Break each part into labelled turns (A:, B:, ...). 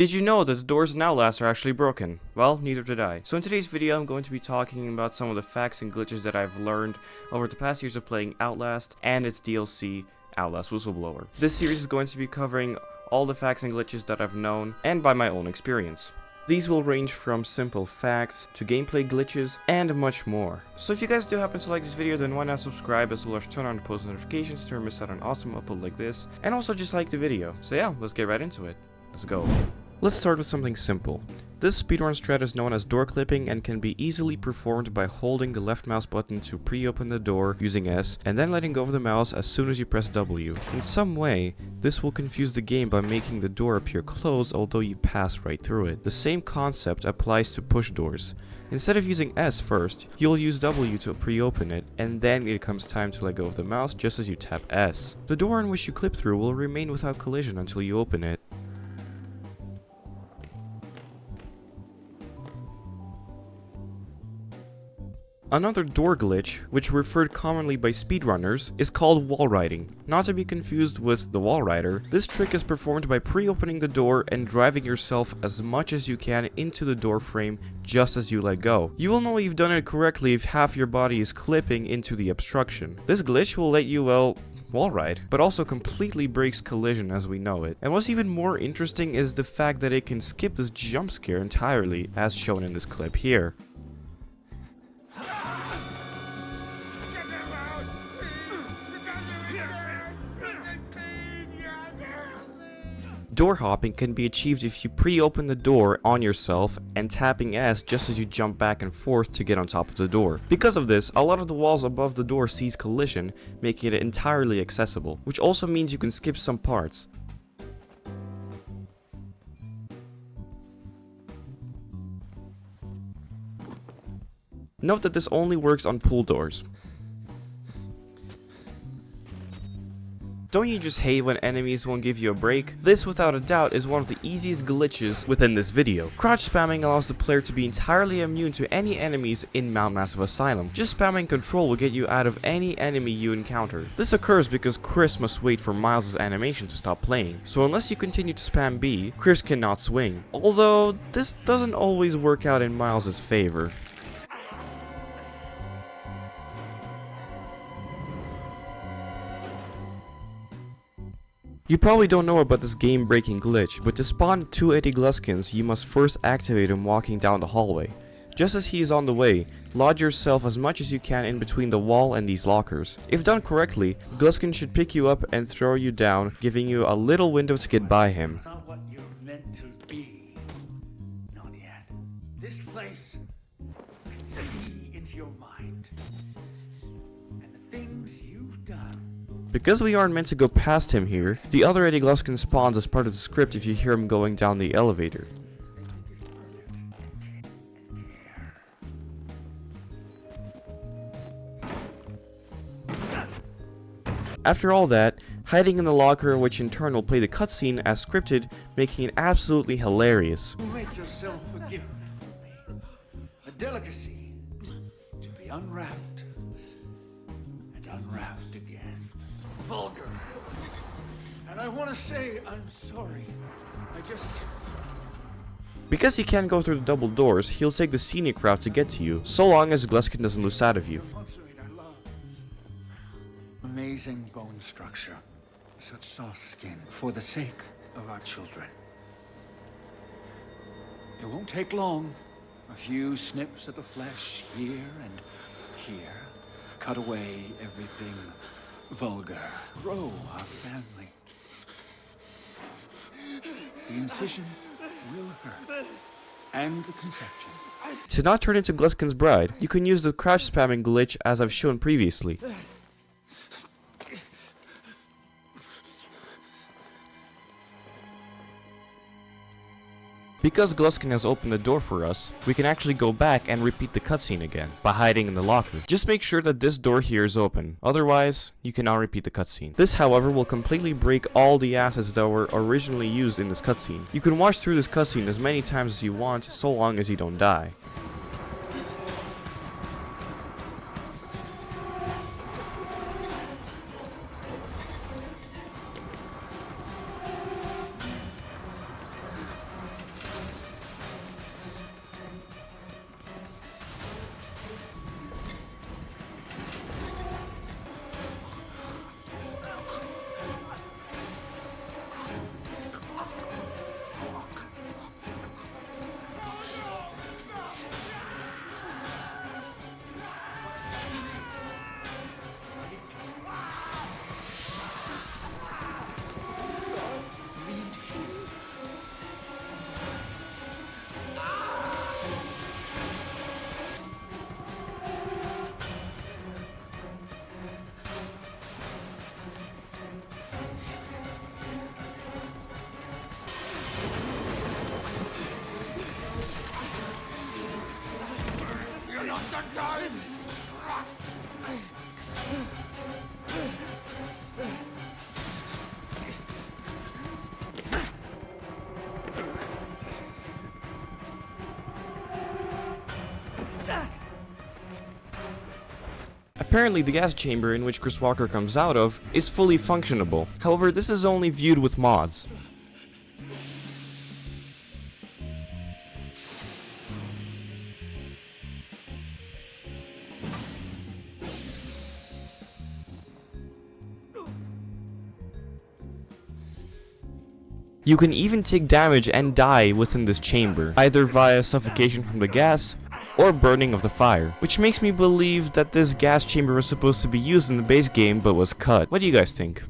A: Did you know that the doors in Outlast are actually broken? Well, neither did I. So in today's video, I'm going to be talking about some of the facts and glitches that I've learned over the past years of playing Outlast and its DLC, Outlast Whistleblower. This series is going to be covering all the facts and glitches that I've known and by my own experience. These will range from simple facts to gameplay glitches and much more. So if you guys do happen to like this video, then why not subscribe as well as turn on the post notifications to never miss out on an awesome upload like this, and also just like the video. So yeah, let's get right into it. Let's go. Let's start with something simple. This speedrun strat is known as door clipping and can be easily performed by holding the left mouse button to pre-open the door using S and then letting go of the mouse as soon as you press W. In some way, this will confuse the game by making the door appear closed although you pass right through it. The same concept applies to push doors. Instead of using S first, you'll use W to pre-open it, and then it comes time to let go of the mouse just as you tap S. The door in which you clip through will remain without collision until you open it. Another door glitch, which referred commonly by speedrunners, is called wallriding. Not to be confused with the wall rider, this trick is performed by pre-opening the door and driving yourself as much as you can into the door frame just as you let go. You will know you've done it correctly if half your body is clipping into the obstruction. This glitch will let you, well, wall ride, but also completely breaks collision as we know it. And what's even more interesting is the fact that it can skip this jump scare entirely, as shown in this clip here. Door hopping can be achieved if you pre-open the door on yourself and tapping S just as you jump back and forth to get on top of the door. Because of this, a lot of the walls above the door seize collision, making it entirely accessible, which also means you can skip some parts. Note that this only works on pool doors. Don't you just hate when enemies won't give you a break? This without a doubt is one of the easiest glitches within this video. Crouch spamming allows the player to be entirely immune to any enemies in Mount Massive Asylum. Just spamming control will get you out of any enemy you encounter. This occurs because Chris must wait for Miles' animation to stop playing. So unless you continue to spam B, Chris cannot swing. Although this doesn't always work out in Miles' favor. You probably don't know about this game-breaking glitch, but to spawn 2 Eddie Gluskins, you must first activate him walking down the hallway. Just as he is on the way, lodge yourself as much as you can in between the wall and these lockers. If done correctly, Gluskin should pick you up and throw you down, giving you a little window to get by him.
B: Not what you're meant to be. Not yet. This place can see into your mind. And the things you've done.
A: Because we aren't meant to go past him here, the other Eddie Gluskin spawns as part of the script if you hear him going down the elevator. After all that, hiding in the locker, which in turn will play the cutscene as scripted, making it absolutely hilarious.
B: You make yourself a gift for me. A delicacy to be unwrapped and unwrapped again. Vulgar. And I want to say I'm sorry. I just...
A: Because he can't go through the double doors, he'll take the scenic route to get to you, so long as Gluskin doesn't lose sight of you.
B: I love. Amazing bone structure. Such soft skin. For the sake of our children. It won't take long. A few snips of the flesh here and here. Cut away everything vulgar. Grow our family. The incision will hurt. And the conception.
A: To not turn into Gluskin's bride, you can use the crouch spamming glitch as I've shown previously. Because Gluskin has opened the door for us, we can actually go back and repeat the cutscene again, by hiding in the locker. Just make sure that this door here is open, otherwise, you cannot repeat the cutscene. This, however, will completely break all the assets that were originally used in this cutscene. You can watch through this cutscene as many times as you want, so long as you don't die. Apparently the gas chamber in which Chris Walker comes out of is fully functionable. However, this is only viewed with mods. You can even take damage and die within this chamber, either via suffocation from the gas or burning of the fire, which makes me believe that this gas chamber was supposed to be used in the base game but was cut. What do you guys think?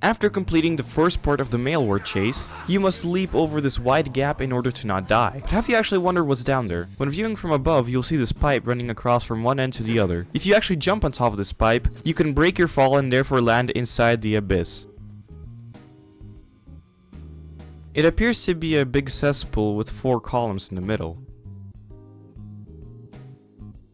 A: After completing the first part of the mail ward chase, you must leap over this wide gap in order to not die. But have you actually wondered what's down there? When viewing from above, you'll see this pipe running across from one end to the other. If you actually jump on top of this pipe, you can break your fall and therefore land inside the abyss. It appears to be a big cesspool with 4 columns in the middle.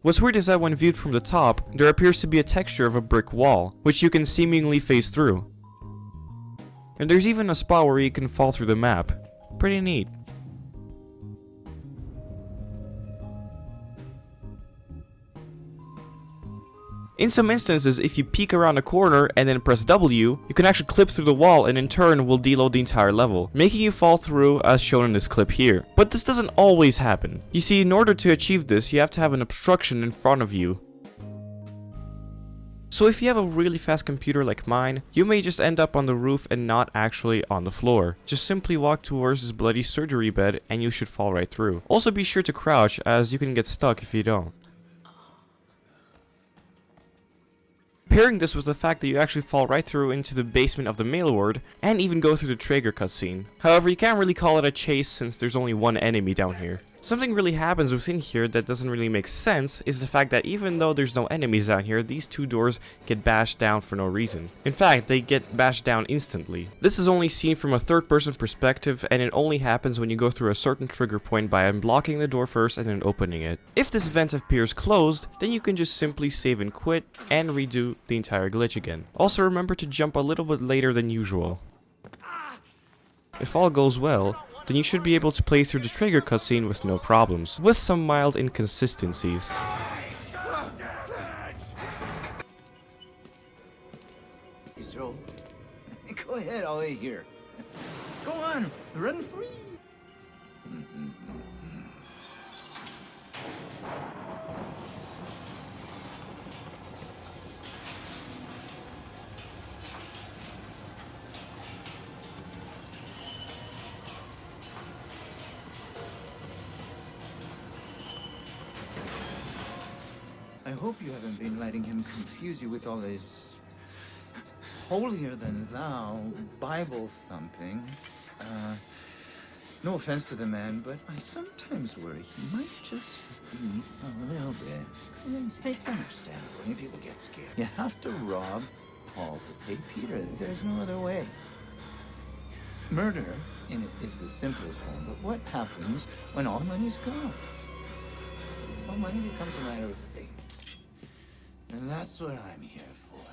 A: What's weird is that when viewed from the top, there appears to be a texture of a brick wall, which you can seemingly phase through. And there's even a spot where you can fall through the map. Pretty neat. In some instances, if you peek around a corner and then press W, you can actually clip through the wall and in turn will deload the entire level, making you fall through as shown in this clip here. But this doesn't always happen. You see, in order to achieve this, you have to have an obstruction in front of you. So if you have a really fast computer like mine, you may just end up on the roof and not actually on the floor. Just simply walk towards this bloody surgery bed and you should fall right through. Also be sure to crouch, as you can get stuck if you don't. Pairing this with the fact that you actually fall right through into the basement of the mail ward, and even go through the Trager cutscene. However, you can't really call it a chase since there's only one enemy down here. Something really happens within here that doesn't really make sense is the fact that even though there's no enemies down here, these 2 doors get bashed down for no reason. In fact, they get bashed down instantly. This is only seen from a third-person perspective, and it only happens when you go through a certain trigger point by unblocking the door first and then opening it. If this vent appears closed, then you can just simply save and quit and redo the entire glitch again. Also remember to jump a little bit later than usual. If all goes well, then you should be able to play through the Trager cutscene with no problems, with some mild inconsistencies.
B: So, go ahead, I'll wait here. Go on, run free. I hope you haven't been letting him confuse you with all his holier-than-thou Bible thumping. No offense to the man, but I sometimes worry he might just be a little bit. It's understandable when people get scared. You have to rob Paul to pay Peter. There's no other way. Murder is the simplest form, but what happens when all money's gone? Well, money becomes a matter of faith. And that's what I'm here for.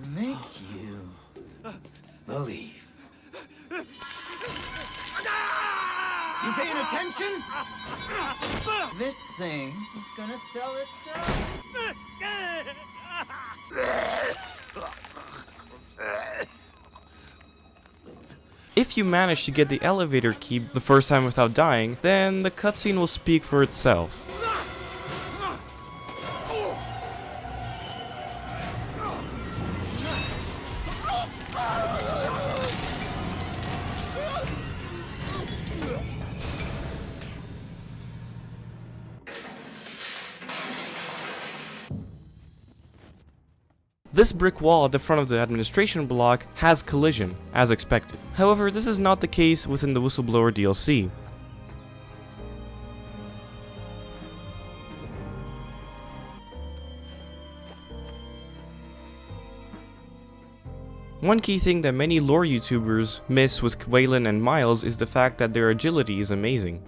B: To make you believe. You paying attention? This thing is gonna sell itself.
A: If you manage to get the elevator key the first time without dying, then the cutscene will speak for itself. This brick wall at the front of the administration block has collision, as expected. However, this is not the case within the Whistleblower DLC. One key thing that many lore YouTubers miss with Waylon and Miles is the fact that their agility is amazing.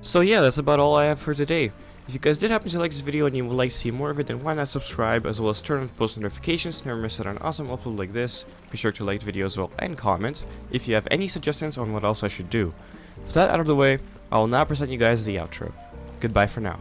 A: So yeah, that's about all I have for today. If you guys did happen to like this video and you would like to see more of it, then why not subscribe, as well as turn on post notifications, never miss out on an awesome upload like this. Be sure to like the video as well and comment if you have any suggestions on what else I should do. With that out of the way, I will now present you guys the outro. Goodbye for now.